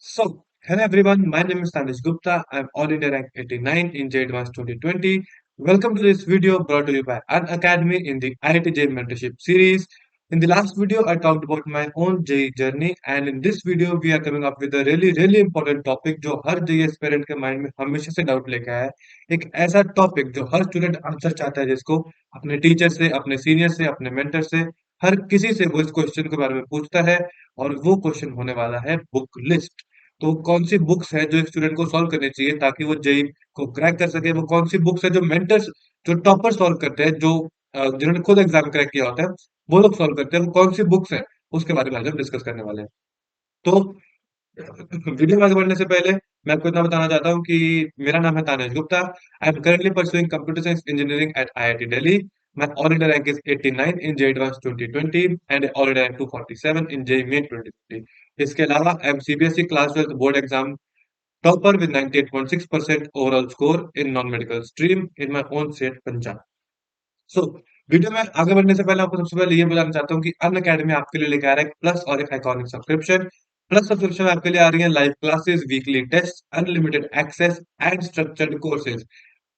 So, hello everyone, my name is Tanish Gupta. I'm All India Rank 89 in J Advanced 2020. Welcome to this video brought to you by An Academy in the IIT JEE Mentorship series. In the last video, I talked about my own JEE journey, and in this video, we are coming up with a really important topic जो हर JEE aspirant के mind में हमेशा से doubt लेके आया है. एक ऐसा टॉपिक जो हर स्टूडेंट आंसर चाहता है, जिसको अपने टीचर से, अपने सीनियर से, अपने मेंटर से, हर किसी से वो इस क्वेश्चन के बारे में पूछता है. और वो क्वेश्चन होने वाला है बुक लिस्ट. तो कौन सी बुक्स है जो एक स्टूडेंट को सॉल्व करनी चाहिए ताकि वो जेई को क्रैक कर सके? वो कौन सी बुक्स है जो मेंटर्स, जो टॉपर सॉल्व करते हैं, जो जिन्होंने खुद एग्जाम क्रैक किया होता है, वो लोग सॉल्व करते हैं? वो कौन सी बुक्स है, उसके बारे में आज हम डिस्कस करने वाले हैं. तो वीडियो में आगे बढ़ने से पहले मैं आपको इतना बताना चाहता हूँ कि मेरा नाम है Tanesh Gupta. I am currently pursuing computer science engineering at IIT Delhi. My all India rank is 89 in JEE advance 2020 and all India rank 247 in JEE main 2020. इसके अलावा I am CBSE class 12 board exam topper with 98.6% overall score in non-medical stream in my own state Punjab. So, video में आगे बढ़ने से पहले आपको सबसे पहले ये बताना चाहता हूँ कि अन अकेडमी आपके लिए लेके आ रहा है एक प्लस और एक आइकॉनिक सब्सक्रिप्शन. प्लस सब्सक्रिप्शन में आपके लिए आ रही है live classes, weekly test, unlimited access and structured courses.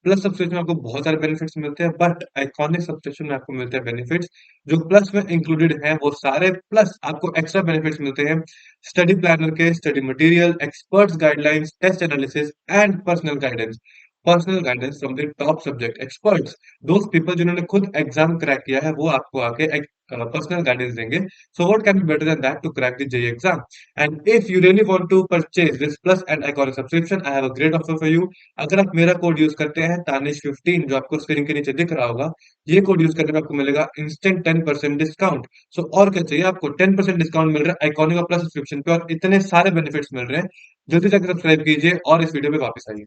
Plus subscription में आपको बहुत सारे बेनिफिट्स मिलते हैं, बट आइकॉनिक सब्सक्रिप्शन में आपको मिलते हैं बेनिफिट्स जो प्लस में इंक्लूडेड है वो सारे, प्लस आपको एक्स्ट्रा बेनिफिट्स मिलते हैं. स्टडी प्लानर के study material, experts guidelines, test analysis and personal guidance from the top subject experts. Those people जिन्होंने खुद एग्जाम क्रैक किया है, वो आपको आके पर्सनल गाइडेंस देंगे. So what can be better than that to crack the JEE exam? And if you really want to purchase this plus and iconic subscription, I have a great offer for you. अगर आप मेरा code use करते हैं तानिश15, जो आपको screen के नीचे दिख रहा होगा, ये कोड यूज करके आपको मिलेगा इंस्टेंट 10% डिस्काउंट. सो और क्या चाहिए आपको? 10% डिस्काउंट मिल रहा है आइकॉनिक और प्लस सब्सक्रिप्शन पे, और इतने सारे बेनिफिट्स मिल रहे हैं. जल्दी से सब्सक्राइब कीजिए और इस वीडियो पे वापस आइए.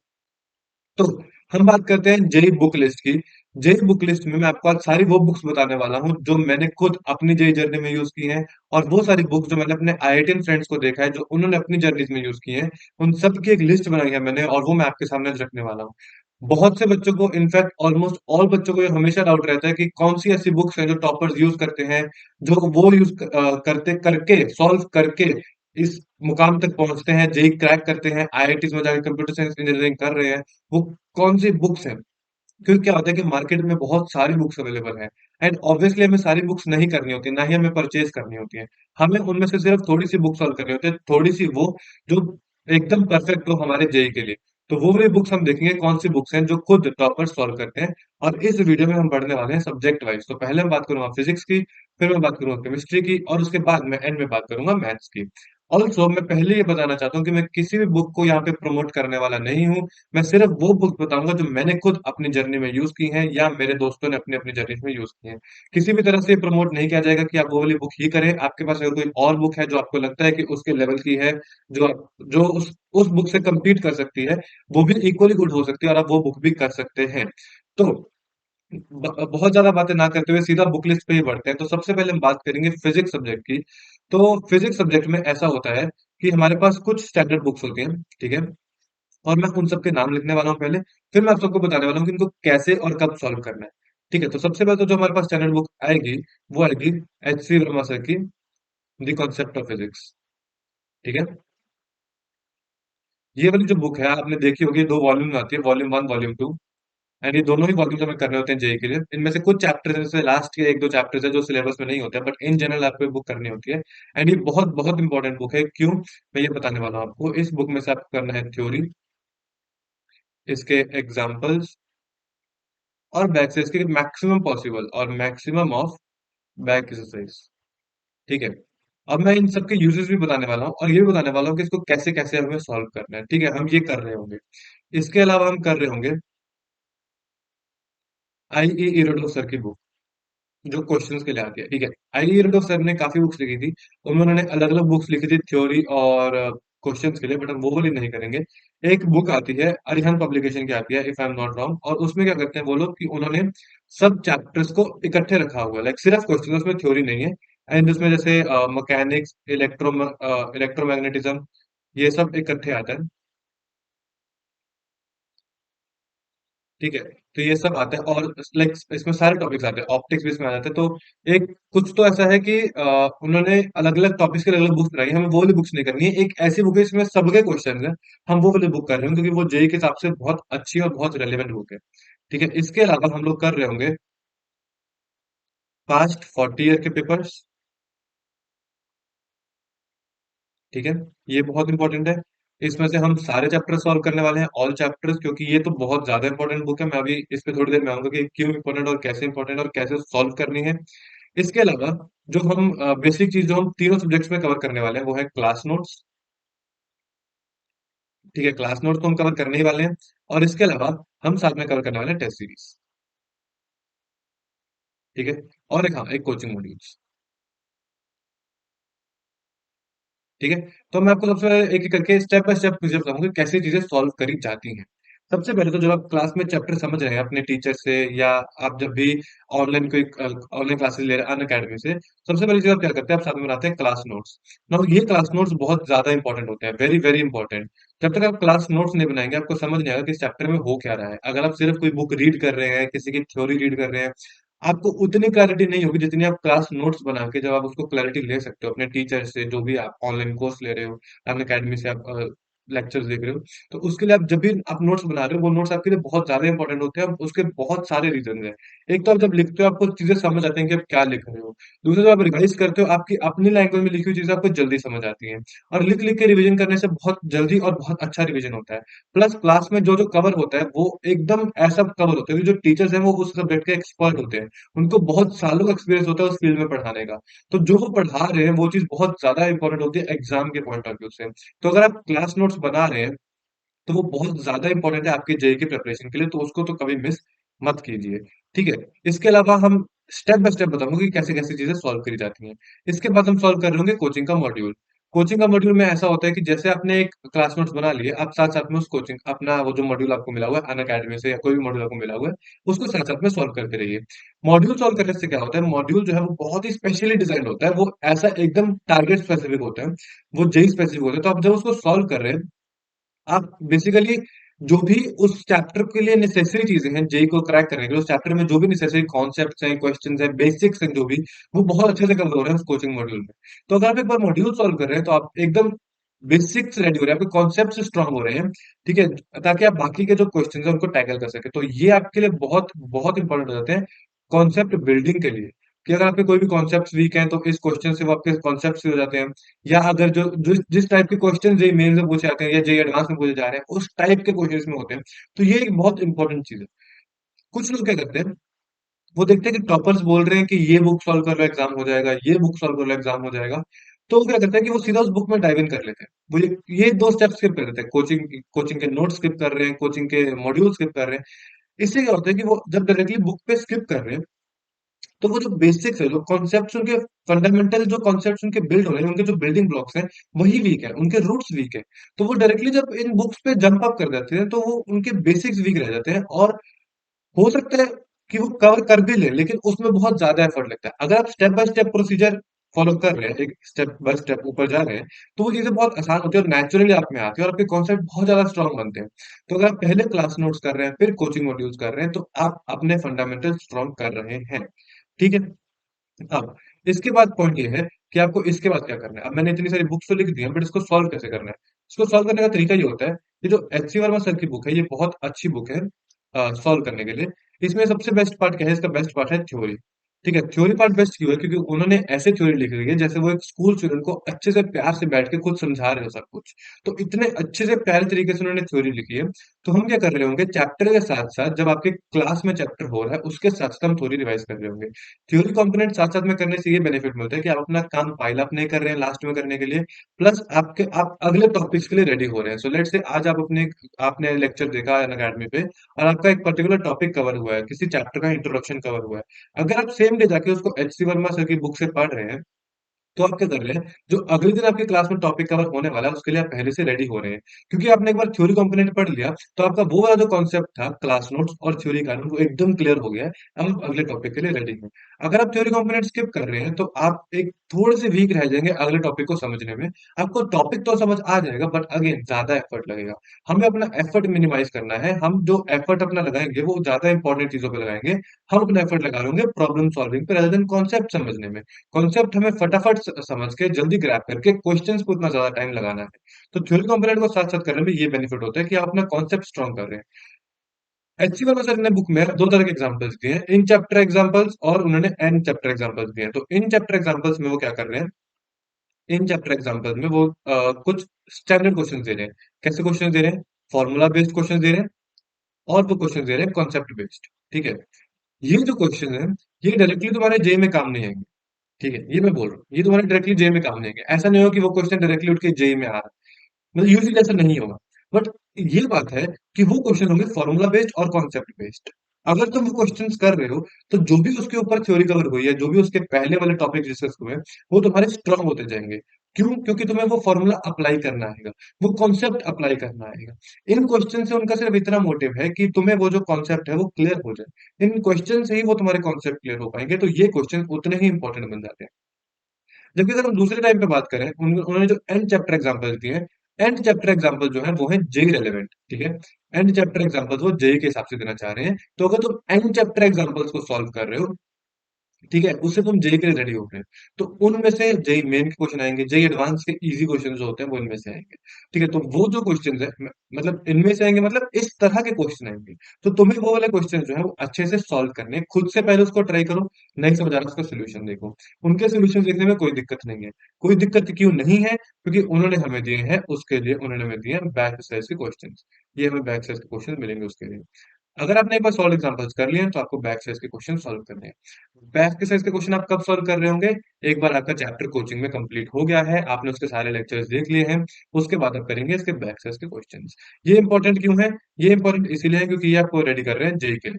तो हम बात करते हैं जेई बुक लिस्ट की. जेई बुक लिस्ट में मैं आपको आज सारी वो बुक्स बताने वाला हूँ जो मैंने खुद अपनी जेई जर्नी में यूज की हैं, और वो सारी बुक्स जो मैंने अपने आईआईटियन फ्रेंड्स को देखा है जो उन्होंने अपनी जर्नीज में यूज की हैं, उन सब की एक लिस्ट बनाई है मैंने, और वो मैं आपके सामने आज रखने वाला हूँ. बहुत से बच्चों को, इनफैक्ट ऑलमोस्ट ऑल बच्चों को, ये हमेशा डाउट रहता है कि कौन सी ऐसी बुक्स हैं जो टॉपर्स यूज करते हैं, जो वो यूज करते करके, सॉल्व करके इस मुकाम तक पहुंचते हैं, जेई क्रैक करते हैं, आईआईटीज में जाकर कंप्यूटर साइंस इंजीनियरिंग कर रहे हैं. वो कौन सी बुक्स हैं? क्योंकि क्या होता है कि मार्केट में बहुत सारी बुक्स अवेलेबल हैं, एंड ऑब्वियसली हमें सारी बुक्स नहीं करनी होती, ना ही हमें परचेज करनी होती है. हमें उनमें से सिर्फ थोड़ी सी बुक सॉल्व करनी होती है, थोड़ी सी वो जो एकदम परफेक्ट हो हमारे जेई के लिए. तो वो वाली बुक्स हम देखेंगे कौन सी बुक्स हैं जो खुद टॉपर सॉल्व करते हैं. और इस वीडियो में हम बढ़ने वाले हैं सब्जेक्ट वाइज. तो पहले मैं बात करूंगा फिजिक्स की, फिर मैं बात करूंगा केमिस्ट्री की, और उसके बाद मैं एंड में बात करूंगा मैथ्स की. ऑल्सो मैं पहले ये बताना चाहता हूँ कि मैं किसी भी बुक को यहाँ पे प्रमोट करने वाला नहीं हूँ. मैं सिर्फ वो बुक बताऊंगा जो मैंने खुद अपनी जर्नी में यूज की हैं, या मेरे दोस्तों ने अपनी अपनी जर्नी में यूज की हैं. किसी भी तरह से प्रमोट नहीं किया जाएगा कि आप वो वाली बुक ही करें. आपके पास अगर कोई और बुक है जो आपको लगता है कि उसके लेवल की है, जो उस बुक से compete कर सकती है, वो भी इक्वली गुड हो सकती है, और आप वो बुक भी कर सकते हैं. तो बहुत ज्यादा बातें ना करते हुए सीधा बुक लिस्ट पे ही बढ़ते हैं. तो सबसे पहले हम बात करेंगे फिजिक्स सब्जेक्ट की. तो फिजिक्स सब्जेक्ट में ऐसा होता है कि हमारे पास कुछ स्टैंडर्ड बुक्स होती हैं, ठीक है, और मैं उन सबके नाम लिखने वाला हूँ पहले. फिर मैं आप सबको बताने वाला हूँ कि इनको कैसे और कब सॉल्व करना है. ठीक है, तो सबसे पहले तो जो हमारे पास स्टैंडर्ड बुक आएगी, वो आएगी एच सी वर्मा सर की द कॉन्सेप्ट ऑफ फिजिक्स. ठीक है, ये वाली जो बुक है आपने देखी होगी, दो वॉल्यूम में आती है, वॉल्यूम 1, वॉल्यूम 2. एंड ये दोनों ही वॉल्यूम हमें करने होते हैं जेई के लिए. इनमें से कुछ चैप्टर्स जैसे लास्ट के एक दो चैप्टर्स है जो सिलेबस में नहीं होते हैं, बट इन जनरल आपको ये बुक करनी होती है. एंड ये बहुत बहुत इंपॉर्टेंट बुक है. क्यों? मैं ये बताने वाला हूँ आपको. इस बुक में से आपको करना है थ्योरी, इसके एग्जाम्पल्स, और बैक से इसके मैक्सिमम पॉसिबल और मैक्सिमम ऑफ बैक एक्सरसाइज. ठीक है, अब मैं इन सबके यूजेस भी बताने वाला हूँ, और ये भी बताने वाला हूँ कि इसको कैसे कैसे हमें सॉल्व करना है. ठीक है, हम ये कर रहे होंगे. इसके अलावा हम कर रहे होंगे आई ई इरोडो सर की बुक, जो क्वेश्चंस के लिए आती है. ठीक है, आई ई इरोडो सर ने काफी बुक्स लिखी थी, उनमें उन्होंने अलग अलग बुक्स लिखी थी थ्योरी और क्वेश्चंस के लिए, बट हम वो वाली नहीं करेंगे. एक बुक आती है, अरिहंत पब्लिकेशन की आती है, if I am not wrong, और उसमें क्या करते हैं वो लोग कि उन्होंने सब चैप्टर्स को इकट्ठे रखा हुआ है, लाइक सिर्फ क्वेश्चन, उसमें थ्योरी नहीं है. एंड उसमें जैसे मैकेनिक्स, इलेक्ट्रोमैग्नेटिज्म, ये सब इकट्ठे आता है. ठीक है? तो ये सब आता है और लाइक इसमें सारे टॉपिक्स आते हैं, ऑप्टिक्स भी इसमें आ जाता है। तो एक कुछ तो ऐसा है कि उन्होंने अलग-अलग टॉपिक्स के अलग-अलग बुक्स बनाई हैं, हमें वो वाली बुक्स नहीं करनी है। एक ऐसी बुक है जिसमें सबके क्वेश्चन्स हैं, हम वो वाली बुक कर रहे हैं क्योंकि वो जेईई के हिसाब से बहुत अच्छी और बहुत रिलेवेंट बुक है। ठीक है? इसके अलावा हम लोग कर रहे होंगे पास्ट 40 ईयर के पेपर्स, ठीक है? ये बहुत इंपॉर्टेंट है। इसमें से हम सारे चैप्टर सॉल्व करने वाले हैं, ऑल चैप्टर्स, क्योंकि ये तो बहुत ज़्यादा इंपॉर्टेंट बुक है। मैं अभी इस पे थोड़ी देर में आऊँगा कि क्यों इंपॉर्टेंट और कैसे इंपॉर्टेंट और कैसे सॉल्व करनी है। इसके अलावा जो हम बेसिक चीज़ जो हम तीनों सब्जेक्ट्स में कवर करने वाले हैं, वो है क्लास नोट्स, ठीक है? क्लास नोट्स तो हम कवर करने ही वाले हैं और इसके अलावा हम साथ में कवर करने वाले हैं टेस्ट सीरीज़, ठीक है? और एक हाँ, एक कोचिंग मॉड्यूल्स। ठीक है? तो मैं आपको सबसे पहले एक-एक करके स्टेप बाय स्टेप चीज़ें बताऊँगा कि कैसे चीज़ें सॉल्व करी जाती हैं। सबसे पहले तो जब आप क्लास में चैप्टर समझ रहे हैं अपने टीचर से या आप जब भी ऑनलाइन क्लासेस ले रहे हैं अनअकैडमी से, सबसे पहली चीज़ आप क्या करते हैं, आप साथ में बनाते हैं क्लास नोट्स। नाउ ये क्लास नोट्स बहुत ज़्यादा इंपॉर्टेंट होते हैं, वेरी, वेरी इंपॉर्टेंट। जब तक आप क्लास नोट्स नहीं बनाएँगे, आपको समझ नहीं आएगा कि इस चैप्टर में हो क्या रहा है। अगर आप सिर्फ़ कोई बुक रीड कर रहे हैं, किसी की थ्योरी रीड कर रहे हैं, आपको उतनी क्लैरिटी नहीं होगी जितनी आप क्लास नोट्स बना के जब आप उसको क्लैरिटी ले सकते हो अपने टीचर से, जो भी आप ऑनलाइन कोर्स ले रहे हो, अनअकैडमी से आप लेक्चर्स देख रहे हो, तो उसके लिए आप जब भी आप नोट्स बना रहे हो, वो नोट्स आपके लिए बहुत ज़्यादा इंपॉर्टेंट होते हैं और उसके बहुत सारे रीज़न्स हैं। एक तो आप जब लिखते हो आपको चीज़ें समझ आती हैं कि आप क्या लिख रहे हो। दूसरा जब आप रिवाइज़ करते हो आपकी अपनी लैंग्वेज में लिखी हुई चीज़ें आपको जल्दी समझ आती हैं और लिख-लिख के रिवीजन करने से बहुत जल्दी और बहुत अच्छा रिवीजन होता है। प्लस क्लास में जो-जो कवर होता है, वो एकदम ऐसा कवर होता है कि जो टीचर्स हैं वो उस सब्जेक्ट के एक्सपर्ट होते हैं। उनको बहुत सालों का एक्सपीरियंस होता है उस फील्ड में पढ़ाने का। तो जो वो पढ़ा रहे हैं, वो चीज़ बहुत ज़्यादा इम्पोर्टेंट होती है एग्ज़ाम के पॉइंट ऑफ व्यू से। तो अगर आप क्लास नोट्स बना रहे हैं, तो वो बहुत ज़्यादा इम्पोर्टेंट है आपके जेईई की प्रिपरेशन के लिए, तो उसको तो कभी मिस मत कीजिए। ठीक है? इसके अलावा हम स्टेप बाय स्टेप बताऊँगा कि कैसे-कैसे चीज़ें सॉल्व करी जाती हैं। इसके बाद हम सॉल्व कर रहे होंगे कोचिंग का मॉड्यूल। कोचिंग का मॉड्यूल में ऐसा होता है कि जैसे आपने एक क्लास नोट्स बना लिए, आप साथ-साथ में उस कोचिंग अपना वो जो मॉड्यूल आपको मिला हुआ है अनअकैडमी से या कोई भी मॉड्यूल आपको मिला हुआ है, उसको साथ-साथ में सॉल्व करते रहिए। मॉड्यूल सॉल्व करने से क्या होता है, मॉड्यूल जो है वो बहुत ही स्पेशली डिज़ाइन्ड होता है, वो ऐसा एकदम टारगेट स्पेसिफिक होता है, वो जेईई स्पेसिफिक होता है, तो आप जब उसको सॉल्व कर रहे हैं आप बेसिकली जो भी उस चैप्टर के लिए नेसेसरी चीज़ें हैं, जेईई को क्रैक करने के लिए, उस चैप्टर में जो भी नेसेसरी कॉन्सेप्ट्स हैं, क्वेश्चन्स हैं, बेसिक्स हैं जो भी, वो बहुत अच्छे से कवर हो रहे हैं उस कोचिंग मॉड्यूल में। तो अगर आप एक बार मॉड्यूल सॉल्व कर रहे हैं, तो आप एकदम बेसिक्स रेडी हो रहे हैं, आपके कॉन्सेप्ट्स स्ट्रॉन्ग हो रहे हैं, ठीक है? ताकि आप बाकी के जो क्वेश्चन्स हैं, उनको टैकल कर सकें। तो ये आपके लिए बहुत, बहुत इंपॉर्टेंट हो जाते हैं, कॉन्सेप्ट बिल्डिंग के लिए, कि अगर आपके कोई भी कॉन्सेप्ट्स वीक हैं, तो इस क्वेश्चन से वो आपके कॉन्सेप्ट्स भी हो जाते हैं। या अगर जो जिस टाइप के क्वेश्चन जेईई मेंस में पूछे जाते हैं या जेईई एडवांस में पूछे जा रहे हैं, उस टाइप के क्वेश्चंस में होते हैं। तो ये एक बहुत इंपॉर्टेंट चीज़ है। कुछ लोग क्या करते हैं, वो देखते हैं कि टॉपर्स बोल रहे हैं कि ये बुक सॉल्व कर लो एग्ज़ाम हो जाएगा, ये बुक सॉल्व कर लो एग्ज़ाम हो जाएगा। तो वो क्या करते हैं कि वो सीधा उस बुक में डाइव इन कर लेते हैं। वो ये 2 स्टेप स्किप कर देते हैं। कोचिंग के नोट्स स्किप कर रहे हैं, कोचिंग के मॉड्यूल स्किप कर रहे हैं। इससे क्या होता है कि वो जब डायरेक्टली बुक पे स्किप कर रहे हैं, तो वो जो बेसिक्स है, जो कॉन्सेप्ट्स उनके फंडामेंटल जो कॉन्सेप्ट्स उनके बिल्ड हो रहे हैं, उनके जो बिल्डिंग ब्लॉक्स हैं, वही वीक है, उनके रूट्स वीक है। तो वो डायरेक्टली जब इन बुक्स पे जंप अप कर जाते हैं, तो वो उनके बेसिक्स वीक रह जाते हैं और हो सकता है कि वो कवर कर भी लें, लेकिन उसमें बहुत ज़्यादा एफर्ट लगता है। अगर आप step by step procedure follow कर रहे हैं, एक स्टेप बाय स्टेप ऊपर जा रहे हैं, तो वो चीज़ें बहुत आसान होती है और नेचुरली आप में आती है और आपके कॉन्सेप्ट बहुत ज़्यादा स्ट्रॉन्ग बनते हैं। तो अगर आप पहले क्लास नोट्स कर रहे हैं, फिर कोचिंग मॉड्यूल्स कर रहे हैं, तो आप अपने फंडामेंटल स्ट्रॉन्ग कर रहे हैं। ठीक है? अब इसके बाद पॉइंट ये है कि आपको इसके बाद क्या करना है। अब मैंने इतनी सारी बुक्स तो लिख दी हैं, बट इसको सॉल्व कैसे करना है? इसको सॉल्व करने का तरीका ये होता है, ये जो एचसी वर्मा सर की बुक है, ये बहुत अच्छी बुक है सॉल्व करने के लिए। इसमें सबसे बेस्ट पार्ट क्या है? इसका बेस्ट पार्ट है थ्योरी। ठीक है? थ्योरी पार्ट बेस्ट क्यों है? क्योंकि उन्होंने ऐसे थ्योरी लिखी हुई है, जैसे वो एक स्कूल स्टूडेंट को अच्छे से प्यार से बैठ के खुद समझा रहे हो सब कुछ। तो इतने अच्छे से प्यारे तरीके से उन्होंने थ्योरी लिखी है। तो हम क्या कर रहे होंगे, चैप्टर के साथ-साथ जब आपके क्लास में चैप्टर हो रहा है, उसके साथ-साथ हम थ्योरी रिवाइज़ कर रहे होंगे। थ्योरी कंपोनेंट साथ-साथ में करने से ये बेनिफिट मिलता है कि आप अपना काम पाइल अप नहीं कर रहे हैं लास्ट में करने के लिए, प्लस आप अगले टॉपिक्स के लिए रेडी हो रहे हैं। सो लेट्स से आज आपने लेक्चर देखा अनअकैडमी पे और आपका एक पर्टिकुलर टॉपिक कवर हुआ है, किसी चैप्टर का इंट्रोडक्शन कवर हुआ है। अगर आप सेम डे जाके उसको एचसी वर्मा सर की बुक से पढ़ रहे हैं, तो आप क्या कर रहे हैं, जो अगले दिन आपकी क्लास में टॉपिक कवर होने वाला है, उसके लिए आप पहले से रेडी हो रहे हैं। क्योंकि आपने एक बार थ्योरी कंपोनेंट पढ़ लिया, तो आपका वो वाला जो कॉन्सेप्ट था क्लास नोट्स और थ्योरी का, वो एकदम क्लियर हो गया है। अब आप अगले टॉपिक के लिए रेडी हैं। अगर आप थ्योरी कंपोनेंट स्किप कर रहे हैं, तो आप एक थोड़े से वीक रह जाएँगे अगले टॉपिक को समझने में। आपको टॉपिक तो समझ आ जाएगा, बट अगेन ज़्यादा एफर्ट लगेगा। हमें अपना एफर्ट मिनिमाइज़ करना है। हम जो एफर्ट अपना लगाएँगे, वो ज़्यादा इंपॉर्टेंट चीज़ों पे लगाएँगे। हम अपना एफर्ट लगा रहे होंगे प्रॉब्लम सॉल्विंग पे रेदर देन कॉन्सेप्ट समझने में। कॉन्सेप्ट हमें फटाफट समझ के जल्दी ग्रैब करके क्वेश्चंस को उतना ज्यादा टाइम लगाना है। तो थ्योरी कंपोनेंट को साथ साथ करने में ये बेनिफिट होता है कि आप अपना कॉन्सेप्ट स्ट्रॉन्ग कर रहे हैं। एचसी वर्मा सर ने बुक में दो तरह के एग्जांपल्स दिए हैं, इन चैप्टर एग्जांपल्स और उन्होंने एंड चैप्टर एग्जांपल्स दिए हैं। तो इन चैप्टर एग्जांपल्स में वो क्या कर रहे हैं, इन चैप्टर एग्जांपल्स में वो कुछ स्टैंडर्ड क्वेश्चन दे रहे हैं। कैसे क्वेश्चन दे रहे हैं, फॉर्मूला बेस्ड क्वेश्चन दे रहे हैं, और वो क्वेश्चन दे रहे हैं कॉन्सेप्ट बेस्ड। ठीक है, ये जो क्वेश्चन है, ये डायरेक्टली तुम्हारे जे में काम नहीं आएंगे। ठीक है, ये मैं बोल रहा हूँ, ये तुम्हारे डायरेक्टली जेई में काम नहीं आएंगे। ऐसा नहीं हो कि वो क्वेश्चन डायरेक्टली उठ के जेई में आ रहा है, मतलब यूजुअली ऐसा नहीं होगा। बट ये बात है कि वो क्वेश्चन होंगे फॉर्मूला बेस्ड और कॉन्सेप्ट बेस्ड। अगर तुम वो क्वेश्चंस कर रहे हो, तो जो भी उसके ऊपर थ्योरी कवर हुई है, जो भी उसके पहले वाले टॉपिक डिस्कस हुए हैं, वो तुम्हारे स्ट्रांग होते जाएंगे। क्यों? क्योंकि तुम्हें वो फॉर्मूला अप्लाई करना आएगा, वो कॉन्सेप्ट अप्लाई करना आएगा। इन क्वेश्चन से उनका सिर्फ इतना मोटिव है कि तुम्हें वो जो कॉन्सेप्ट है वो क्लियर हो जाए। इन क्वेश्चन से ही वो तुम्हारे कॉन्सेप्ट क्लियर हो पाएंगे, तो ये क्वेश्चन उतने ही इंपॉर्टेंट बन जाते हैं। जबकि अगर हम दूसरे टाइम पे बात करें, उन्होंने जो एंड चैप्टर एग्जांपल दिए हैं, एंड चैप्टर एग्जांपल जो है वो है जेई रेलेवेंट। ठीक है, एंड चैप्टर एग्जांपल्स वो जेई के हिसाब से देना चाह रहे हैं। तो अगर तुम एंड चैप्टर एग्जांपल्स को सॉल्व कर रहे हो, ठीक है, उससे तुम जेई के लिए रेडी हो रहे हैं, तो उनमें से जेई मेन के क्वेश्चन आएंगे, जेई एडवांस के इजी क्वेश्चन जो होते हैं वो इनमें से आएंगे। ठीक है, तो वो जो क्वेश्चन है, मतलब इनमें से आएंगे, मतलब इस तरह के क्वेश्चन आएंगे। तो तुम्हें वो वाले क्वेश्चन जो है वो अच्छे से सॉल्व करने हैं। खुद से पहले उसको ट्राई करो, नहीं समझ आ रहा उसका सोल्यूशन देखो। उनके सोल्यूशन देखने में कोई दिक्कत नहीं है। कोई दिक्कत क्यों नहीं है? क्योंकि उन्होंने हमें दिए हैं, उसके लिए उन्होंने हमें दिए हैं बैक एक्सरसाइज के क्वेश्चन। ये हमें बैक एक्सरसाइज के क्वेश्चन मिलेंगे उसके लिए। अगर आपने एक बार सॉल्व एग्जांपल्स कर लिए हैं, तो आपको बैक एक्सरसाइज के क्वेश्चन सॉल्व करने हैं। बैक एक्सरसाइज के क्वेश्चन आप कब सॉल्व कर रहे होंगे? एक बार आपका चैप्टर कोचिंग में कंप्लीट हो गया है, आपने उसके सारे लेक्चर्स देख लिए हैं, उसके बाद आप करेंगे इसके बैक एक्सरसाइज के क्वेश्चंस। ये इंपॉर्टेंट क्यों है? ये इंपॉर्टेंट इसीलिए है क्योंकि ये आपको रेडी कर रहे हैं जेई के लिए।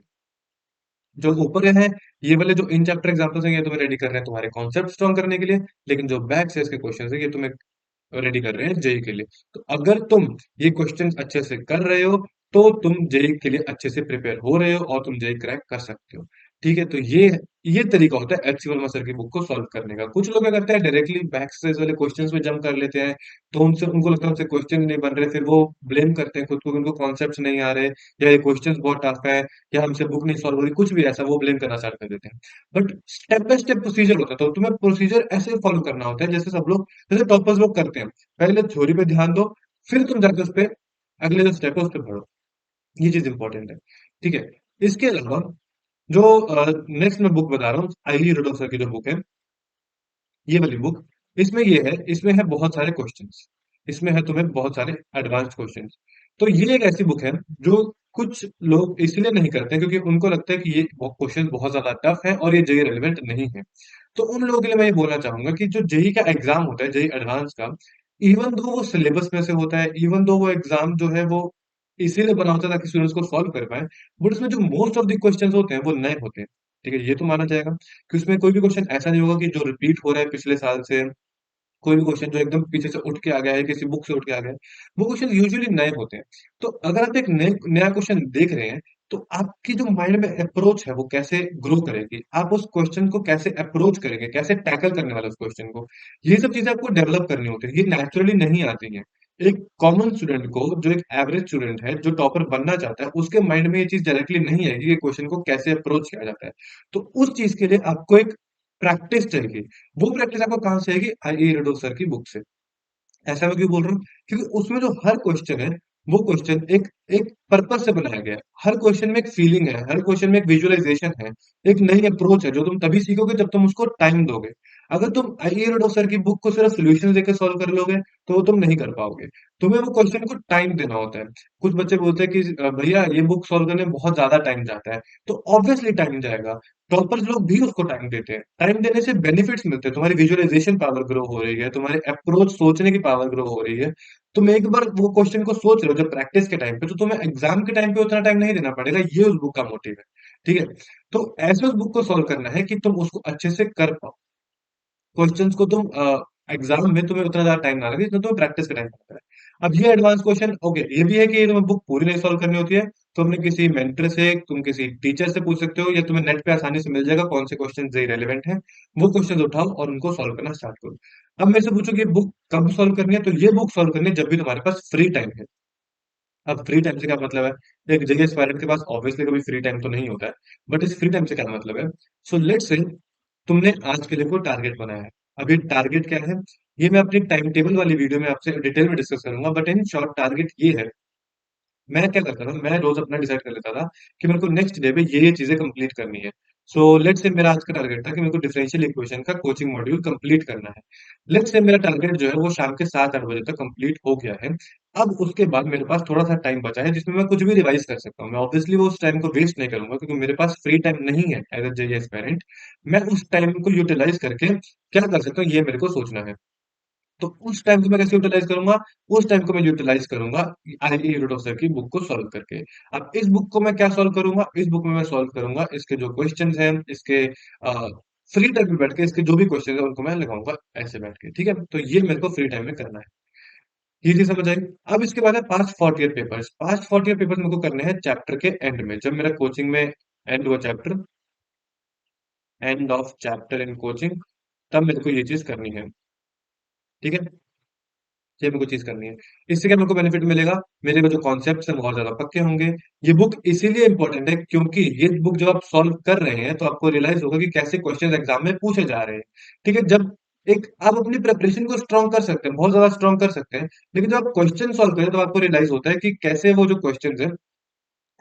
जो ऊपर है, ये वाले जो इन चैप्टर एग्जांपल्स हैं, ये तुम्हें रेडी कर रहे हैं तुम्हारे कॉन्सेप्ट स्ट्रॉन्ग करने के लिए। लेकिन जो बैक एक्सरसाइज के क्वेश्चन है, ये तुम्हें रेडी कर रहे हैं जेई के लिए। तो अगर तुम ये क्वेश्चंस अच्छे से कर रहे हो, तो तुम जेई के लिए अच्छे से प्रिपेयर हो रहे हो और तुम जेई क्रैक कर सकते हो। ठीक है, तो ये तरीका होता है एचसी वर्मा सर की बुक को सॉल्व करने का। कुछ लोग क्या करते हैं, डायरेक्टली बैक एक्सरसाइज वाले क्वेश्चंस में जंप कर लेते हैं। तो उनसे उनको लगता है उनसे क्वेश्चन नहीं बन रहे, फिर वो ब्लेम करते हैं खुद को कि उनको कॉन्सेप्ट नहीं आ रहे, या ये क्वेश्चंस बहुत टफ है, या हमसे बुक नहीं सॉल्व हो रही, कुछ भी ऐसा वो ब्लेम करना स्टार्ट कर देते हैं। But step by step procedure होता है, तो तुम्हें प्रोसीजर ऐसे फॉलो करना होता है जैसे सब लोग, जैसे टॉपर्स लोग करते हैं। पहले थ्योरी पे ध्यान दो, फिर तुम जाके उस पे अगले जो स्टेप है उस पे बढ़ो। ये चीज इंपॉर्टेंट है। ठीक है, इसके अलावा जो नेक्स्ट मैं बुक बता रहा हूँ, आईली रडोसर सर की जो बुक है, ये वाली बुक, इसमें है बहुत सारे क्वेश्चंस। इसमें है तुम्हें बहुत सारे एडवांस क्वेश्चंस। तो ये एक ऐसी बुक है जो कुछ लोग इसलिए नहीं करते क्योंकि उनको लगता है कि ये क्वेश्चन बहुत ज्यादा टफ है और ये जेई रेलिवेंट नहीं है। तो उन लोगों के लिए मैं ये बोलना चाहूंगा कि जो जेई का एग्जाम होता है, जेई एडवांस का, इवन दो वो सिलेबस में से होता है, इवन दो वो एग्जाम जो है वो इसीलिए बना होता है ताकि स्टूडेंट्स को सॉल्व कर पाए, बट उसमें जो मोस्ट ऑफ द क्वेश्चंस होते हैं वो नए होते हैं। ठीक है, ये तो माना जाएगा कि उसमें कोई भी क्वेश्चन ऐसा नहीं होगा कि जो रिपीट हो रहा है पिछले साल से, कोई भी क्वेश्चन जो एकदम पीछे से उठ के आ गया है, किसी बुक से उठ के आ गया है। वो क्वेश्चन यूजुअली नए होते हैं। तो अगर आप एक नया क्वेश्चन देख रहे हैं, तो आपकी जो माइंड में अप्रोच है वो कैसे ग्रो करेगी, आप उस क्वेश्चन को कैसे अप्रोच करेंगे, कैसे टैकल करने वाले उस क्वेश्चन को, ये सब चीजें आपको डेवलप करनी होती है। ये नेचुरली नहीं आती है। एक कॉमन स्टूडेंट को, जो एक एवरेज स्टूडेंट है, जो टॉपर बनना चाहता है, उसके माइंड में ये चीज डायरेक्टली नहीं आएगी कि क्वेश्चन को कैसे अप्रोच किया जाता है। तो उस चीज के लिए आपको एक प्रैक्टिस चाहिए। वो प्रैक्टिस आपको कहाँ से आएगी? आई रेडो सर की बुक से। ऐसा मैं क्यों बोल रहा हूँ? क्योंकि उसमें जो हर क्वेश्चन है, वो क्वेश्चन एक एक पर्पस से बनाया गया है। हर क्वेश्चन में एक फीलिंग है, हर क्वेश्चन में एक विजुअलाइजेशन है, एक नई अप्रोच है जो तुम तभी सीखोगे जब तुम उसको टाइम दोगे। अगर तुम आइए सर की बुक को सिर्फ सॉल्यूशन देकर सॉल्व कर लोगे, तो वो तुम नहीं कर पाओगे। तुम्हें वो क्वेश्चन को टाइम देना होता है। कुछ बच्चे बोलते हैं कि भैया ये बुक सॉल्व करने में बहुत ज्यादा टाइम जाता है। तो ऑब्वियसली टाइम जाएगा। टॉपर्स लोग भी उसको टाइम देते हैं। टाइम देने से बेनिफिट्स मिलते हैं, तुम्हारी विजुअलाइजेशन पावर ग्रो हो रही है, तुम्हारे अप्रोच सोचने की पावर ग्रो हो रही है। तुम एक बार वो क्वेश्चन को सोच रहे हो जब प्रैक्टिस के टाइम पे, तो तुम्हें एग्जाम के टाइम पे उतना टाइम नहीं देना पड़ेगा। ये उस बुक का मोटिव है। ठीक है, तो ऐसे उस बुक को सॉल्व करना है कि तुम उसको अच्छे से कर पाओ। क्वेश्चंस को तुम एग्जाम में तुम्हें उतना ज्यादा टाइम ना लगे जितना तुम्हें प्रैक्टिस का टाइम लगता है। अब ये एडवांस क्वेश्चन ओके, ये भी है कि ये तुम्हें बुक पूरी नहीं सॉल्व करनी होती है। तुमने किसी मेंटर से, तुम किसी टीचर से पूछ सकते हो, या तुम्हें नेट पे आसानी से मिल जाएगा कौन से क्वेश्चन रेलेवेंट हैं। वो क्वेश्चन उठाओ और उनको सॉल्व करना स्टार्ट करो। अब मेरे से पूछो कि बुक कब सॉल्व करनी है, तो ये बुक सॉल्व करनी है जब भी तुम्हारे पास फ्री टाइम है। अब फ्री टाइम से क्या मतलब है, एक जेईई एस्पायरेंट के पास ऑब्वियसली कभी फ्री टाइम तो नहीं होता है। बट इस फ्री टाइम से क्या मतलब है, सो लेट्स से तुमने आज के लिए कोई टारगेट बनाया है। अब ये टारगेट क्या है, ये मैं अपनी टाइम टेबल वाली वीडियो में आपसे डिटेल में डिस्कस करूंगा, बट इन शॉर्ट टारगेट ये है। मैं क्या करता था, मैं रोज अपना डिसाइड कर लेता था कि मेरे को नेक्स्ट डे पे ये चीजें कंप्लीट करनी है। सो लेट्स से मेरा आज का टारगेट था कि मेरे को डिफरेंशियल इक्वेशन का कोचिंग मॉड्यूल कंप्लीट करना है। लेट्स से मेरा टारगेट जो है वो शाम के 7-8 बजे तक कंप्लीट हो गया है। अब उसके बाद मेरे पास थोड़ा सा टाइम बचा है जिसमें मैं कुछ भी रिवाइज कर सकता हूँ। मैं ऑब्वियसली वो उस टाइम को वेस्ट नहीं करूंगा क्योंकि मेरे पास फ्री टाइम नहीं है एज अ जेईई एस्पायरेंट। मैं उस टाइम को यूटिलाइज करके क्या कर सकता हूँ, ये मेरे को सोचना है। तो उस टाइम को मैं कैसे यूटिलाइज करूंगा, उस टाइम को मैं यूटिलाइज करूंगा आई यूरोडोसर की बुक को सॉल्व करके। अब इस बुक को मैं क्या सॉल्व करूंगा, इस बुक में मैं सॉल्व करूंगा इसके जो क्वेश्चंस हैं, इसके फ्री टाइम में बैठ के इसके जो भी क्वेश्चन है उनको मैं लगाऊंगा ऐसे बैठ के, ठीक है। तो ये मेरे को फ्री टाइम में करना है। ये चीज समझ आई। अब इसके बाद है past 40 year papers. Past 40 year papers मेरे को करने हैं चैप्टर के एंड में, जब मेरा कोचिंग में एंड हुआ chapter, end of chapter in coaching, तब मेरे को ये चीज करनी है, ठीक है। ये मेरे को चीज करनी है। इससे क्या मेरे को बेनिफिट मिलेगा, मेरे को जो कॉन्सेप्ट है बहुत ज्यादा पक्के होंगे। ये बुक इसीलिए इंपॉर्टेंट है क्योंकि ये बुक जब आप सॉल्व कर रहे हैं तो आपको रियलाइज होगा कि कैसे क्वेश्चन एग्जाम में पूछे जा रहे हैं, ठीक है। जब एक आप अपनी प्रिपरेशन को स्ट्रॉन्ग कर सकते हैं, बहुत ज्यादा स्ट्रॉन्ग कर सकते हैं, लेकिन जब आप क्वेश्चन सॉल्व करें तो आपको रियलाइज होता है कि कैसे वो जो क्वेश्चन है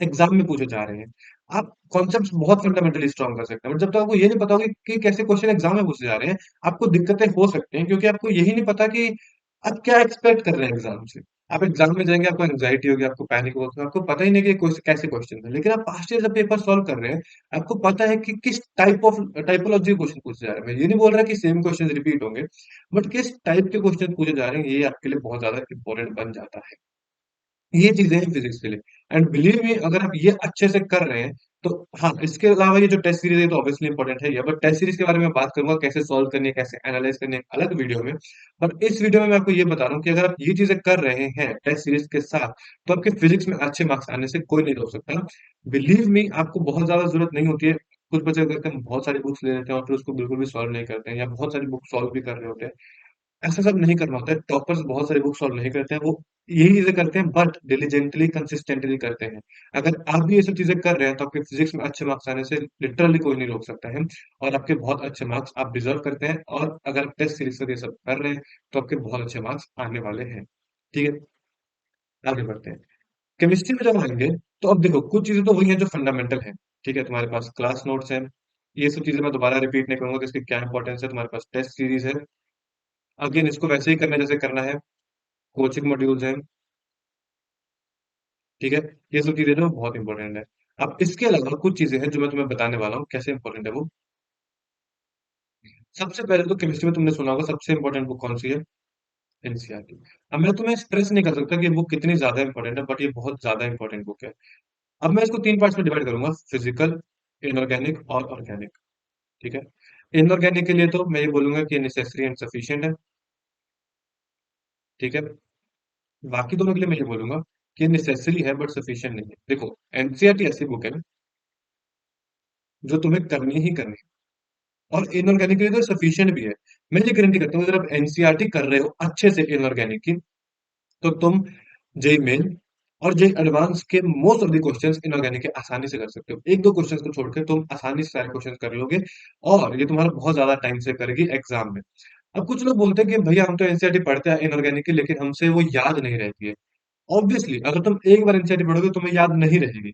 एग्जाम में पूछे जा रहे हैं। आप कॉन्सेप्ट्स बहुत फंडामेंटली स्ट्रॉन्ग कर सकते हैं, बट जब तक आपको ये नहीं पता होगा कि कैसे क्वेश्चन एग्जाम में पूछे जा रहे हैं, आपको दिक्कतें हो सकती हैं क्योंकि आपको यही नहीं पता कि आप क्या एक्सपेक्ट कर रहे हैं एग्जाम से। आप एग्जाम में जाएंगे, आपको एंग्जाइटी होगी, आपको पैनिक होगा, आपको पता ही नहीं कि कैसे क्वेश्चन है। लेकिन आप पास्ट ईयर जब पेपर सॉल्व कर रहे हैं, आपको पता है कि किस टाइप ऑफ टाइपोलॉजी क्वेश्चन पूछे जा रहे हैं। मैं ये नहीं बोल रहा कि सेम क्वेश्चन रिपीट होंगे, बट किस टाइप के क्वेश्चन पूछे जा रहे हैं ये आपके लिए बहुत ज्यादा इंपॉर्टेंट बन जाता है। ये चीजें हैं फिजिक्स के लिए। एंड बिलीव मी, अगर आप ये अच्छे से कर रहे हैं तो हाँ, इसके अलावा ये जो टेस्ट सीरीज है तो ऑब्वियसली इंपॉर्टेंट है ये, बट टेस्ट सीरीज के बारे में बात करूंगा कैसे सॉल्व करनी है, कैसे एनालाइज करनी है, अलग वीडियो में। बट इस वीडियो में मैं आपको ये बता रहा हूँ कि अगर आप ये चीजें कर रहे हैं टेस्ट सीरीज के साथ, तो आपके फिजिक्स में अच्छे मार्क्स आने से कोई नहीं रोक सकता। बिलीव मी, आपको बहुत ज्यादा जरूरत नहीं होती है। कुछ बच्चे करते हैं बहुत सारी बुक्स ले लेते हैं और फिर उसको बिल्कुल भी सॉल्व नहीं करते हैं, या बहुत सारी बुक सॉल्व भी कर रहे होते हैं। ऐसा सब नहीं करना होता है। टॉपर्स बहुत सारी बुक सॉल्व नहीं करते हैं, वो यही चीजें करते हैं बट डिलीजेंटली कंसिस्टेंटली करते हैं। अगर आप भी ये सब चीजें कर रहे हैं तो आपके फिजिक्स में अच्छे मार्क्स आने से लिटरली कोई नहीं रोक सकता है। और आपके बहुत अच्छे मार्क्स आप डिजर्व करते हैं, और अगर आप टेस्ट सीरीज से ये सब कर रहे हैं तो आपके बहुत अच्छे मार्क्स आने वाले हैं, ठीक है। आगे बढ़ते हैं। केमिस्ट्री में जब आएंगे तो अब देखो कुछ चीजें तो वही हैं जो फंडामेंटल हैं, ठीक है। तुम्हारे पास क्लास नोट्स हैं, ये सब चीजें मैं दोबारा रिपीट नहीं करूंगा कि इसकी क्या इंपॉर्टेंस है। तुम्हारे पास टेस्ट सीरीज है, अगेन इसको वैसे ही करना है जैसे करना है। कोचिंग मॉड्यूल्स हैं, ठीक है। ये सब चीजें जो बहुत इंपॉर्टेंट है। अब इसके अलावा कुछ चीजें हैं जो मैं तुम्हें बताने वाला हूँ कैसे इंपॉर्टेंट है वो। सबसे पहले तो केमिस्ट्री में तुमने सुना होगा सबसे इंपॉर्टेंट बुक कौन सी है, एनसीईआरटी। अब मैं तुम्हें स्ट्रेस नहीं कर सकता कि ये बुक कितनी ज्यादा इंपॉर्टेंट है, बट ये बहुत ज्यादा इंपॉर्टेंट बुक है। अब मैं इसको तीन पार्ट्स में डिवाइड करूंगा, फिजिकल, इनऑर्गेनिक और ऑर्गेनिक, ठीक है। इनऑर्गेनिक के लिए तो मैं ये बोलूंगा कि नेसेसरी एंड सफिशिएंट है, ठीक है। बाकी दोनों के लिए मैं ये बोलूंगा कि नेसेसरी है बट सफिशिएंट नहीं है। देखो, एनसीईआरटी ऐसी बुक है जो तुम्हें करनी ही करनी है, और इनऑर्गेनिक के लिए तो सफिशिएंट भी है। मैं ये गारंटी करता हूँ अगर आप एनसीईआरटी कर रहे हो अच्छे से इनऑर्गेनिक की, तो तुम जेई मेन और जेई एडवांस के most of the questions inorganic के आसानी से कर सकते हो। एक दो क्वेश्चंस को छोड़कर तुम आसानी से सारे क्वेश्चंस कर लोगे, और ये तुम्हारा बहुत ज्यादा टाइम सेव करेगी एग्जाम में। अब कुछ लोग बोलते हैं कि भैया हम तो एनसीईआरटी पढ़ते हैं इनऑर्गेनिक की, लेकिन हमसे वो याद नहीं रहती है। ऑब्वियसली अगर तुम एक बार एनसीईआरटी पढ़ोगे तो तुम्हें याद नहीं रहेगी।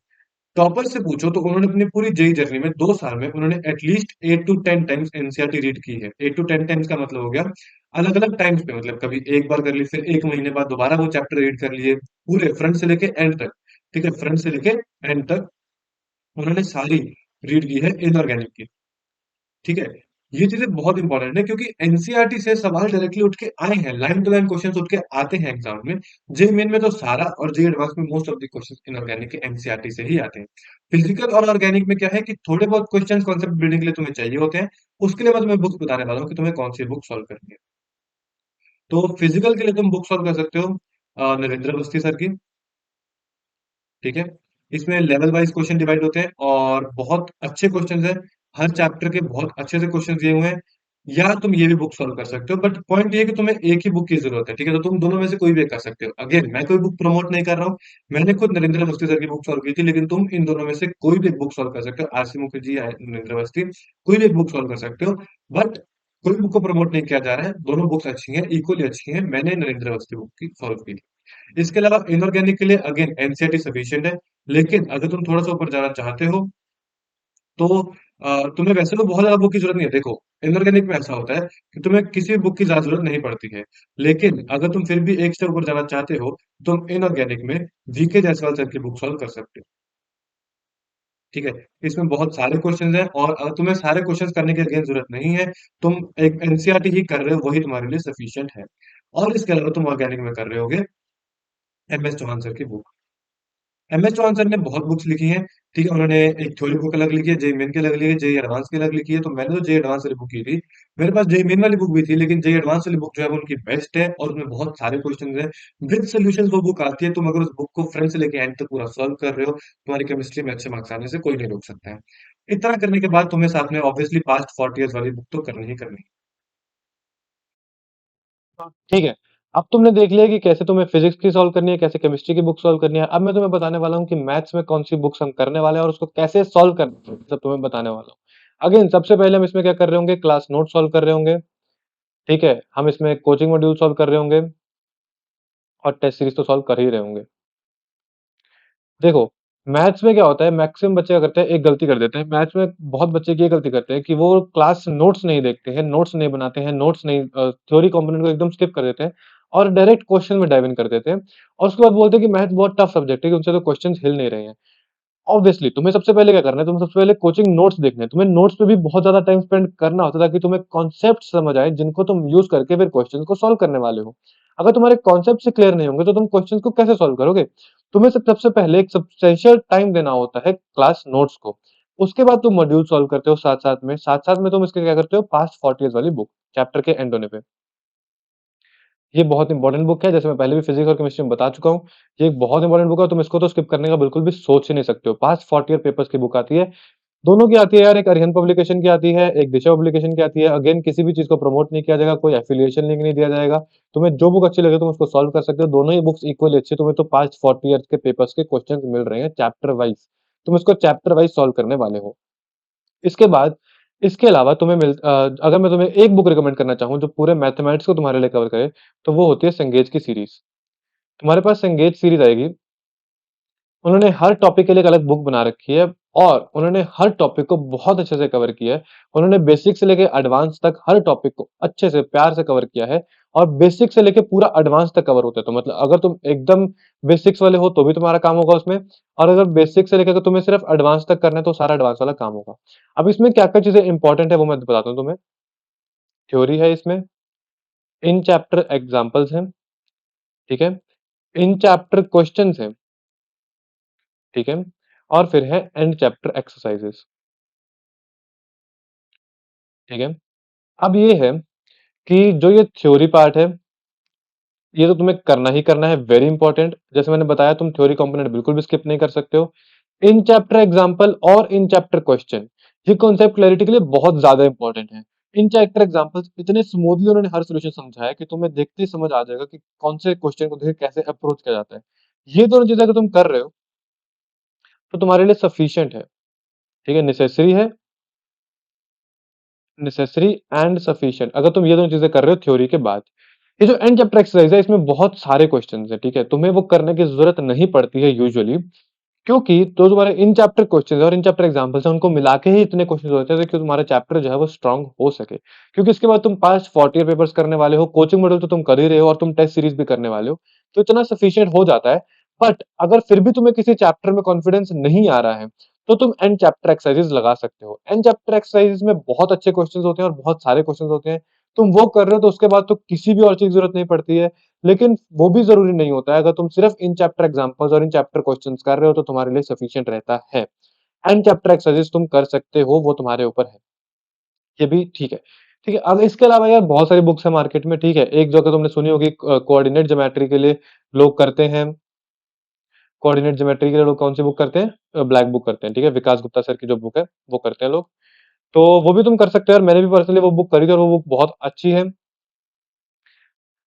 टॉपर से पूछो तो उन्होंने अपनी पूरी जेई जर्नी में 2 साल में उन्होंने at least 8 to 10 times NCERT read की है। 8 to 10 टाइम्स का मतलब हो गया अलग अलग टाइम्स पे, मतलब कभी एक बार कर ली, फिर 1 महीने बाद दोबारा वो चैप्टर रीड कर लिए, पूरे फ्रंट से लेके एंड तक, ठीक है। फ्रंट से लेके एंड तक उन्होंने सारी रीड की है इनऑर्गेनिक की, ठीक है। ये चीज़ें बहुत इंपॉर्टेंट है क्योंकि एनसीईआरटी से सवाल डायरेक्टली उठ के आए हैं, लाइन टू लाइन क्वेश्चंस उठ के आते हैं एग्जाम में। जेईई मेन में तो सारा और जेईई एडवांस में most of the questions inorganic के एनसीईआरटी से ही आते हैं। फिजिकल और ऑर्गेनिक में क्या है कि थोड़े बहुत क्वेश्चंस कॉन्सेप्ट बिल्डिंग के लिए तुम्हें चाहिए होते हैं। उसके लिए मैं तुम्हें बुक्स बताने वाला हूँ कि तुम्हें कौन सी बुक सॉल्व करनी है। तो फिजिकल के लिए तुम बुक सॉल्व कर सकते हो नरेंद्र अवस्थी सर की। ठीक है। इसमें लेवल वाइज क्वेश्चन डिवाइड होते हैं और बहुत अच्छे क्वेश्चन हैं। हर चैप्टर के बहुत अच्छे से क्वेश्चन दिए हुए हैं। या तुम ये भी बुक सॉल्व कर सकते हो, बट पॉइंट ये है कि तुम्हें एक ही बुक की जरूरत है। ठीक है, तो तुम दोनों में से कोई भी एक कर सकते हो। अगेन मैं कोई बुक प्रमोट नहीं कर रहा हूँ। मैंने खुद नरेंद्र अवस्थी सर की बुक सॉल्व की थी, लेकिन तुम इन दोनों में से कोई भी एक बुक सॉल्व कर सकते हो। आरसी मुखर्जी या नरेंद्र अवस्थी, कोई भी एक बुक सॉल्व कर सकते हो। बट कोई बुक को प्रमोट नहीं किया जा रहा है। दोनों बुक्स अच्छी हैं, इक्वली अच्छी हैं। मैंने नरेंद्र अवस्थी बुक की सॉल्व की थी। इसके अलावा इनऑर्गेनिक के लिए अगेन एनसीईआरटी सफिशिएंट है। लेकिन अगर तुम थोड़ा सा ऊपर जाना चाहते हो तो तुम्हें वैसे तो बहुत ज्यादा बुक की जरूरत नहीं है। देखो, इनऑर्गेनिक में ऐसा होता है कि तुम्हें किसी भी बुक की ज्यादा जरूरत नहीं पड़ती है। लेकिन अगर तुम फिर भी एक स्टेप ऊपर जाना चाहते हो, तुम इनऑर्गेनिक में जीके जायसवाल सर की बुक सॉल्व कर सकते हो। ठीक है। इसमें बहुत सारे क्वेश्चंस हैं और अगर तुम्हें सारे क्वेश्चंस करने की अगेन जरूरत नहीं है, तुम एक एनसीईआरटी ही कर रहे हो, वही तुम्हारे लिए सफिशिएंट है। और इसके अलावा तुम ऑर्गेनिक में कर रहे होगे एमएस चौहान सर की बुक। एमएस चौहान सर ने बहुत बुक्स लिखी हैं। ठीक है, उन्होंने एक थ्योरी बुक अलग लिखी है, जेई मेन की अलग लिखी है, जेई एडवांस की अलग लिखी है। तो मैंने तो जेई एडवांस वाली बुक की थी। मेरे पास जेई मेन वाली बुक भी थी, लेकिन जेई एडवांस वाली बुक जो है वो उनकी बेस्ट है और उसमें बहुत सारे क्वेश्चन हैं। विद सोल्यूशन वो बुक आती है। तुम अगर उस बुक को फ्रंट से लेके एंड तक पूरा सॉल्व कर रहे हो, तुम्हारी केमिस्ट्री में अच्छे मार्क्स आने से कोई नहीं रोक सकता है। इतना करने के बाद तुम्हें साथ में ऑब्वियसली पास्ट 40 ईयर्स वाली बुक तो करनी ही करनी हाँ, ठीक है। अब तुमने देख लिया कि कैसे तुम्हें फिजिक्स की सॉल्व करनी है, कैसे केमिस्ट्री की बुक सॉल्व करनी है। अब मैं तुम्हें बताने वाला हूँ कि मैथ्स में कौन सी बुक्स हम करने वाले हैं और उसको कैसे सॉल्व करना है, सब तुम्हें बताने वाला हूँ। अगेन सबसे पहले हम इसमें क्या कर रहे होंगे, क्लास नोट सॉल्व कर रहे होंगे। ठीक है, हम इसमें कोचिंग मॉड्यूल सॉल्व कर रहे होंगे और टेस्ट सीरीज तो सॉल्व कर ही रहे होंगे। देखो, मैथ्स में क्या होता है, मैक्सिमम बच्चे क्या करते हैं, एक गलती कर देते हैं। मैथ्स में बहुत बच्चे ये गलती करते हैं कि वो क्लास नोट्स नहीं देखते हैं, नोट्स नहीं बनाते हैं, नोट्स नहीं थ्योरी कंपोनेंट को एकदम स्किप कर देते हैं और डायरेक्ट क्वेश्चन में डाइव इन कर देते हैं और उसके बाद बोलते हैं कि मैथ्स बहुत टफ सब्जेक्ट है कि उनसे तो क्वेश्चंस हिल नहीं रहे हैं। ऑब्वियसली तुम्हें सबसे पहले क्या करना है, तुम्हें सबसे पहले कोचिंग नोट्स देखने हैं। तुम्हें नोट्स पे भी बहुत ज़्यादा टाइम स्पेंड करना होता है ताकि तुम्हें कॉन्सेप्ट समझ आए जिनको तुम यूज़ करके फिर क्वेश्चन को सॉल्व करने वाले हो। अगर तुम्हारे कॉन्सेप्ट से क्लियर नहीं होंगे तो तुम क्वेश्चन को कैसे सॉल्व करोगे? तुम्हें सबसे पहले एक सब्सटेंशियल टाइम देना होता है क्लास नोट्स को। उसके बाद तुम मॉड्यूल सॉल्व करते हो साथ-साथ में। साथ-साथ में तुम इसके क्या करते हो, पास्ट 40 ईयर्स वाली बुक चैप्टर के एंड होने पे। ये बहुत इंपॉर्टेंट बुक है, जैसे मैं पहले भी फिजिक्स और केमिस्ट्री में बता चुका हूँ। ये एक बहुत इंपॉर्टेंट बुक है, तुम इसको तो स्किप करने का बिल्कुल भी सोच ही नहीं सकते हो। पास्ट 40 ईयर पेपर्स की बुक आती है। दोनों की आती है यार, एक अरिहंत पब्लिकेशन की आती है, एक दिशा पब्लिकेशन की आती है। अगेन किसी भी चीज़ को प्रमोट नहीं किया जाएगा, कोई एफिलिएशन लिंक नहीं दिया जाएगा। तुम्हें जो बुक अच्छी लगे तुम उसको सॉल्व कर सकते हो। दोनों ही बुक्स इक्वली अच्छी, तुम्हें तो पास्ट 40 ईयर्स के पेपर्स के क्वेश्चंस मिल रहे हैं चैप्टर वाइज़। तुम इसको चैप्टर वाइज़ सॉल्व करने वाले हो। इसके बाद इसके अलावा अगर मैं तुम्हें एक बुक रिकमेंड करना चाहूँ जो पूरे मैथमेटिक्स को तुम्हारे लिए कवर करे, तो वो होती है सेंगेज की सीरीज़। तुम्हारे पास सेंगेज सीरीज़ आएगी। उन्होंने हर टॉपिक के लिए एक अलग बुक बना रखी है और उन्होंने हर टॉपिक को बहुत अच्छे से कवर किया है। उन्होंने बेसिक से लेके एडवांस तक हर टॉपिक को अच्छे से प्यार से कवर किया है और बेसिक से लेके पूरा एडवांस तक कवर होता है। तो मतलब अगर तुम एकदम बेसिक्स वाले हो तो भी तुम्हारा काम होगा उसमें, और अगर बेसिक से लेकर अगर तुम्हें सिर्फ एडवांस तक करना है तो सारा एडवांस वाला काम होगा। अब इसमें क्या-क्या चीज़ें इंपॉर्टेंट है वो मैं बताता हूँ तुम्हें। थ्योरी है इसमें, इन चैप्टर एग्जांपल्स हैं, ठीक है? इन चैप्टर क्वेश्चन्स हैं, ठीक है? और फिर है एंड चैप्टर एक्सरसाइजेस, ठीक है? अब ये है कि जो ये थ्योरी पार्ट है, ये तो तुम्हें करना ही करना है, वेरी इंपॉर्टेंट। जैसे मैंने बताया तुम थ्योरी कंपोनेंट बिल्कुल भी स्किप नहीं कर सकते हो। इन चैप्टर एग्जांपल और इन चैप्टर क्वेश्चन, ये कॉन्सेप्ट क्लैरिटी के लिए बहुत ज्यादा इंपॉर्टेंट है। इन चैप्टर एग्जांपल्स इतने स्मूथली उन्होंने हर सॉल्यूशन समझाया है कि तुम्हें देखते ही समझ आ जाएगा कि कौन से क्वेश्चन को देखिए कैसे अप्रोच किया जाता है। ये दोनों चीजें अगर तुम कर रहे हो तो तुम्हारे लिए सफिशिएंट है, ठीक है? नेसेसरी एंड सफिशिएंट, अगर तुम ये दोनों चीजें कर रहे हो थ्योरी के बाद। ये जो एंड चैप्टर एक्सरसाइज है इसमें बहुत सारे क्वेश्चंस हैं, ठीक है? तुम्हें वो करने की जरूरत नहीं पड़ती है यूजुअली, क्योंकि जो तुम्हारे इन चैप्टर क्वेश्चंस और इन चैप्टर एग्जांपल्स हैं उनको मिला के ही इतने क्वेश्चंस होते हैं कि तुम्हारा चैप्टर जो है वो स्ट्रांग हो सके। क्योंकि इसके बाद तुम पास्ट 40 ईयर पेपर्स करने वाले हो, कोचिंग मॉड्यूल तो तुम कर ही रहे हो और तुम टेस्ट सीरीज भी करने वाले हो, तो इतना सफिशिएंट हो जाता है। बट अगर फिर भी तुम्हें किसी चैप्टर में कॉन्फिडेंस नहीं आ रहा है तो तुम एंड चैप्टर एक्सरसाइजेस लगा सकते हो। एंड चैप्टर एक्सरसाइजेस में बहुत अच्छे क्वेश्चंस होते हैं और बहुत सारे क्वेश्चंस होते हैं। तुम वो कर रहे हो तो उसके बाद तो किसी भी और चीज़ की ज़रूरत नहीं पड़ती है। लेकिन वो भी ज़रूरी नहीं होता है, अगर तुम सिर्फ इन चैप्टर एग्जांपल्स और इन चैप्टर क्वेश्चंस कर रहे हो तो तुम्हारे लिए सफिशिएंट रहता है। एंड चैप्टर एक्सरसाइजेस तुम कर सकते हो, वो तुम्हारे ऊपर है। ये भी ठीक है। ठीक है, अब इसके अलावा यार बहुत सारी बुक्स है मार्केट में, ठीक है? एक जो कि तुमने सुनी होगी कोऑर्डिनेट ज्योमेट्री के लिए लोग करते हैं, कोऑर्डिनेट ज्योमेट्री के लिए लोग कौन-सी बुक करते हैं? ब्लैक बुक करते हैं, ठीक है? विकास गुप्ता सर की जो बुक है, वो करते हैं लोग। तो वो भी तुम कर सकते हो और मैंने भी पर्सनली वो बुक करी थी और वो बुक बहुत अच्छी है।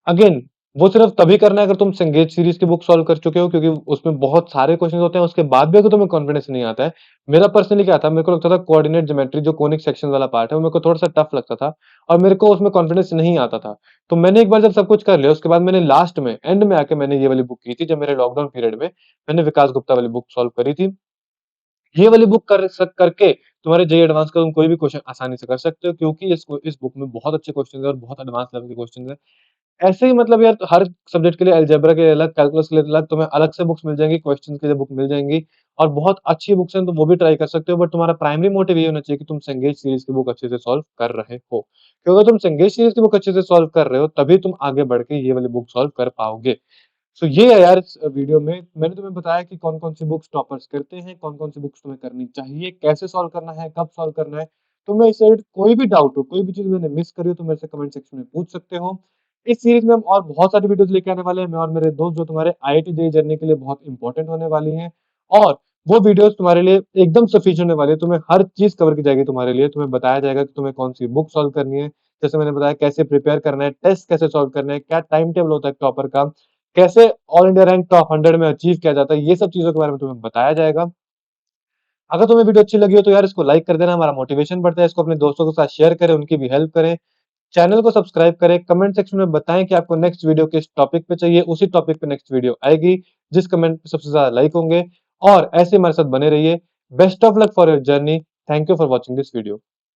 अगेन वो सिर्फ तभी करना है अगर तुम संगीत सीरीज की बुक सॉल्व कर चुके हो, क्योंकि उसमें बहुत सारे क्वेश्चन होते हैं, उसके बाद भी अगर तुम्हें कॉन्फिडेंस नहीं आता है। मेरा पर्सनली क्या था, मेरे को लगता था कोऑर्डिनेट ज्योमेट्री जो कोनिक सेक्शन वाला पार्ट है वो मेरे को थोड़ा सा टफ लगता था और मेरे को उसमें कॉन्फिडेंस नहीं आता था। तो मैंने एक बार जब सब कुछ कर लिया, उसके बाद मैंने लास्ट में एंड में आके मैंने ये वाली बुक की थी, जब मेरे लॉकडाउन पीरियड में मैंने विकास गुप्ता वाली बुक सॉल्व करी थी। ये वाली बुक करके तुम्हारे जेईई एडवांस का तुम कोई भी क्वेश्चन आसानी से कर सकते हो, क्योंकि इस बुक में बहुत अच्छे क्वेश्चन है और बहुत एडवांस लेवल के क्वेश्चन है। ऐसे ही मतलब यार हर सब्जेक्ट के लिए अलजेब्रा के लिए अलग, कैलकुलस के लिए अलग, तुम्हें अलग से बुक्स मिल जाएँगी, क्वेश्चंस के लिए बुक मिल जाएँगी और बहुत अच्छी बुक्स हैं, तुम वो भी ट्राई कर सकते हो। बट तुम्हारा प्राइमरी मोटिव ये होना चाहिए कि तुम सेंगेज सीरीज़ की बुक अच्छे से सॉल्व कर रहे हो। क्योंकि अगर तुम सेंगेज सीरीज़ की बुक अच्छे से सॉल्व कर रहे हो, तभी तुम आगे बढ़ के ये वाली बुक सॉल्व कर पाओगे। सो ये है यार इस वीडियो में मैंने तुम्हें बताया कि कौन-कौन सी बुक्स टॉपर्स करते हैं, कौन-कौन सी बुक्स तुम्हें करनी चाहिए, कैसे सॉल्व करना है, कब सॉल्व करना है। तुम्हें इससे रिलेटेड कोई भी डाउट हो, कोई भी चीज़ मैंने मिस करी हो तो मेरे से कमेंट सेक्शन में पूछ सकते हो। इस सीरीज़ में हम और बहुत सारी वीडियोज़ लेके आने वाले हैं, मैं और मेरे दोस्त, जो तुम्हारे आईआईटी जेईई जर्नी के लिए बहुत इंपॉर्टेंट होने वाली हैं और वो वीडियोज़ तुम्हारे लिए एकदम सफिशिएंट होने वाली है। तुम्हें हर चीज़ कवर की जाएगी तुम्हारे लिए, तुम्हें बताया जाएगा कि तुम्हें कौन-सी बुक सॉल्व करनी है। जैसे मैंने बताया कैसे प्रिपेयर करना है, टेस्ट कैसे सॉल्व करना है, क्या टाइम टेबल होता है टॉपर का, कैसे ऑल इंडिया रैंक टॉप 100 में अचीव किया जाता है, ये सब चीज़ों के बारे में तुम्हें बताया जाएगा। अगर तुम्हें वीडियो अच्छी लगी हो तो यार इसको लाइक कर देना, हमारा मोटिवेशन बढ़ता है। इसको अपने दोस्तों के साथ शेयर करें, उनकी भी हेल्प करें। चैनल को सब्सक्राइब करें, कमेंट सेक्शन में बताएँ कि आपको नेक्स्ट वीडियो किस टॉपिक पे चाहिए, उसी टॉपिक पे नेक्स्ट वीडियो आएगी, जिस कमेंट पे सबसे ज़्यादा लाइक होंगे और ऐसे ही हमारे साथ बने रहिए। Best of luck for your journey. Thank you for watching this video.